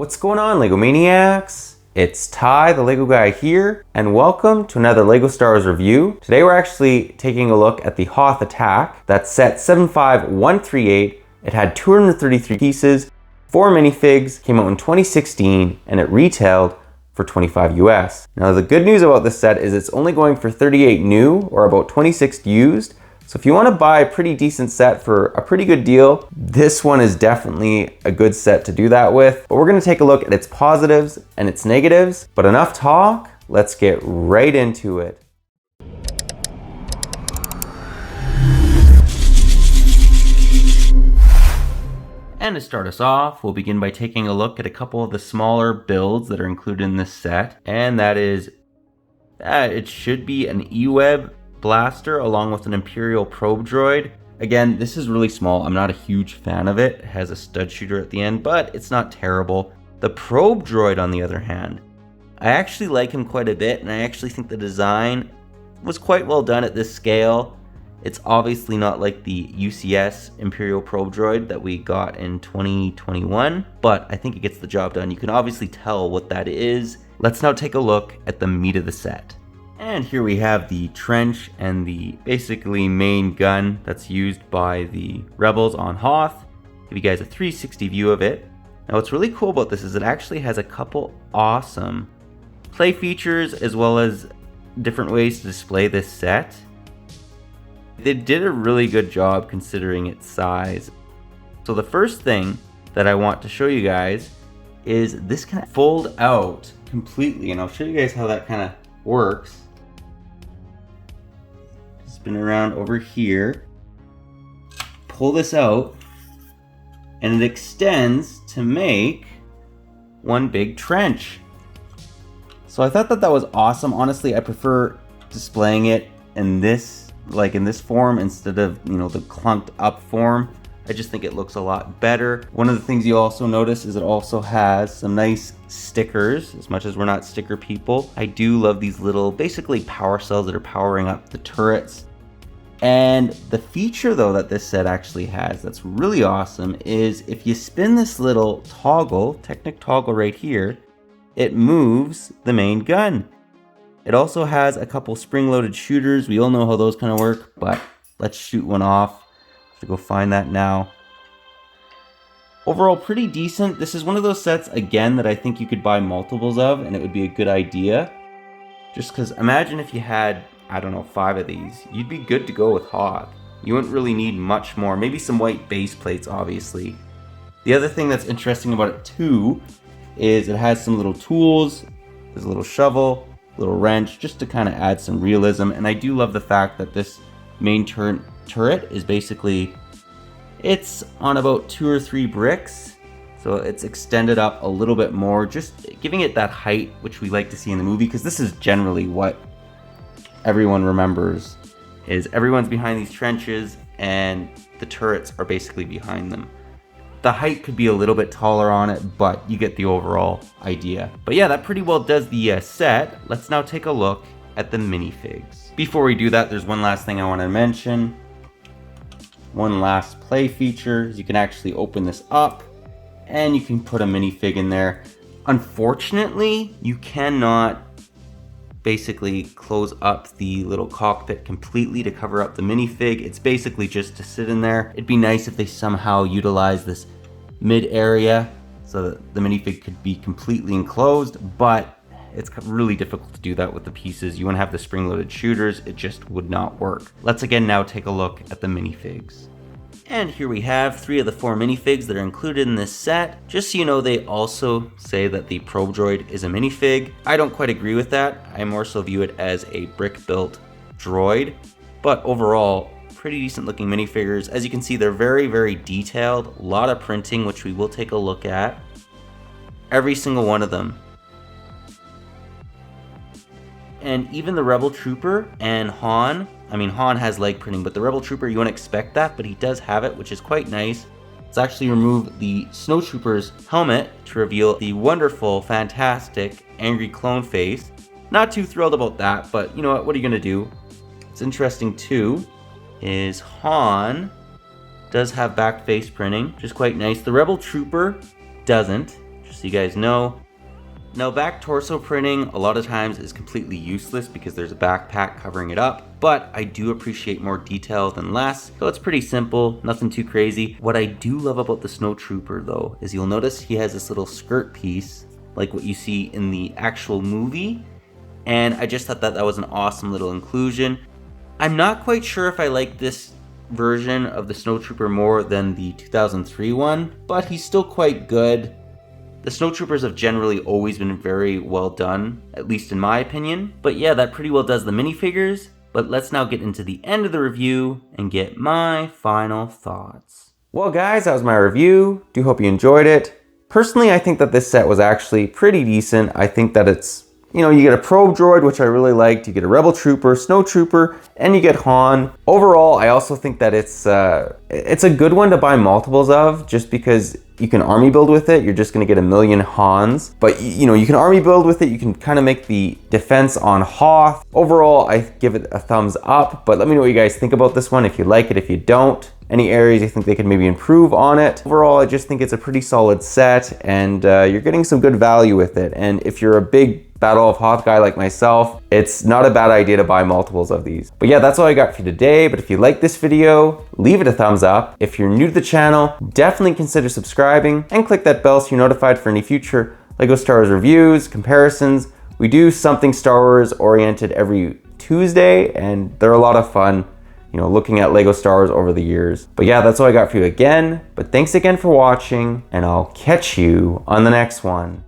What's going on, LEGO Maniacs? It's Ty, the LEGO guy here, and welcome to another LEGO Star Wars review. Today we're actually taking a look at the Hoth Attack. That's set 75138. It had 233 pieces, 4 minifigs, came out in 2016, and it retailed for $25 US. Now the good news about this set is it's only going for 38 new, or about 26 used. So if you want to buy a pretty decent set for a pretty good deal, this one is definitely a good set to do that with. But we're going to take a look at its positives and its negatives. But enough talk, let's get right into it. And to start us off, we'll begin by taking a look at a couple of the smaller builds that are included in this set. And that is, it should be an E-Web blaster along with an Imperial probe droid. Again, this is really small. I'm not a huge fan of it. It has a stud shooter at the end, but it's not terrible. The probe droid, on the other hand, I actually like him quite a bit, and I actually think the design was quite well done at this scale. It's obviously not like the UCS Imperial probe droid that we got in 2021, but I think it gets the job done. You can obviously tell what that is. Let's now take a look at the meat of the set. And here we have the trench and the basically main gun that's used by the rebels on Hoth. Give you guys a 360 view of it. Now what's really cool about this is it actually has a couple awesome play features as well as different ways to display this set. They did a really good job considering its size. So the first thing that I want to show you guys is this can fold out completely, and I'll show you guys how that kind of works. Spin around over here, pull this out, and it extends to make one big trench. So I thought that was awesome. Honestly, I prefer displaying it in this, in this form instead of, the clunked up form. I just think it looks a lot better. One of the things you also notice is it also has some nice stickers. As much as we're not sticker people, I do love these little, basically power cells that are powering up the turrets. And the feature though that this set actually has that's really awesome is if you spin this little toggle, Technic toggle right here, it moves the main gun. It also has a couple spring-loaded shooters. We all know how those kind of work, but let's shoot one off. Have to go find that now. Overall, pretty decent. This is one of those sets, again, that I think you could buy multiples of, and it would be a good idea. Just because imagine if you had, I don't know, 5 of these. You'd be good to go with Hoth. You wouldn't really need much more. Maybe some white base plates, obviously. The other thing that's interesting about it too is it has some little tools. There's a little shovel, little wrench, just to kind of add some realism. And I do love the fact that this main turret is basically, it's on about 2 or 3 bricks. So it's extended up a little bit more, just giving it that height, which we like to see in the movie, because this is generally what everyone remembers, is everyone's behind these trenches and the turrets are basically behind them. The height could be a little bit taller on it, but you get the overall idea. But yeah, that pretty well does the set. Let's now take a look at the minifigs. Before we do that, there's one last thing I want to mention. One last play feature is you can actually open this up and you can put a minifig in there. Unfortunately, you cannot basically close up the little cockpit completely to cover up the minifig. It's basically just to sit in there. It'd be nice if they somehow utilize this mid area so that the minifig could be completely enclosed, but it's really difficult to do that with the pieces. You want to have the spring-loaded shooters, it just would not work. Let's again now take a look at the minifigs. And here we have 3 of the 4 minifigs that are included in this set. Just so you know, they also say that the probe droid is a minifig. I don't quite agree with that. I more so view it as a brick-built droid. But overall, pretty decent looking minifigures. As you can see, they're very, very detailed. A lot of printing, which we will take a look at. Every single one of them. And even the Rebel Trooper and Han, Han has leg printing, but the Rebel Trooper, you wouldn't expect that, but he does have it, which is quite nice. Let's actually remove the Snowtrooper's helmet to reveal the wonderful, fantastic, angry clone face. Not too thrilled about that, but you know what are you gonna do? What's interesting too is Han does have back face printing, which is quite nice. The Rebel Trooper doesn't, which just so you guys know. Now, back torso printing a lot of times is completely useless because there's a backpack covering it up, but I do appreciate more detail than less, so it's pretty simple, nothing too crazy. What I do love about the Snowtrooper though, is you'll notice he has this little skirt piece, like what you see in the actual movie, and I just thought that that was an awesome little inclusion. I'm not quite sure if I like this version of the Snowtrooper more than the 2003 one, but he's still quite good. The Snowtroopers have generally always been very well done, at least in my opinion. But yeah, that pretty well does the minifigures. But let's now get into the end of the review and get my final thoughts. Well guys, that was my review. Do hope you enjoyed it. Personally, I think that this set was actually pretty decent. I think that it's, you know, you get a probe droid, which I really liked. You get a rebel trooper, snow trooper, and you get Han. Overall, I also think that it's a good one to buy multiples of, just because you can army build with it. You're just gonna get a million Hans, but you know, you can army build with it. You can kind of make the defense on Hoth. Overall, I give it a thumbs up, but let me know what you guys think about this one. If you like it, if you don't, any areas you think they could maybe improve on it. Overall, I just think it's a pretty solid set, and you're getting some good value with it. And if you're a big Battle of Hoth guy like myself, it's not a bad idea to buy multiples of these. But yeah, that's all I got for you today. But if you like this video, leave it a thumbs up. If you're new to the channel, definitely consider subscribing and click that bell so you're notified for any future LEGO Star Wars reviews, comparisons. We do something Star Wars oriented every Tuesday, and they're a lot of fun, you know, looking at LEGO Star Wars over the years. But yeah, that's all I got for you again. But thanks again for watching, and I'll catch you on the next one.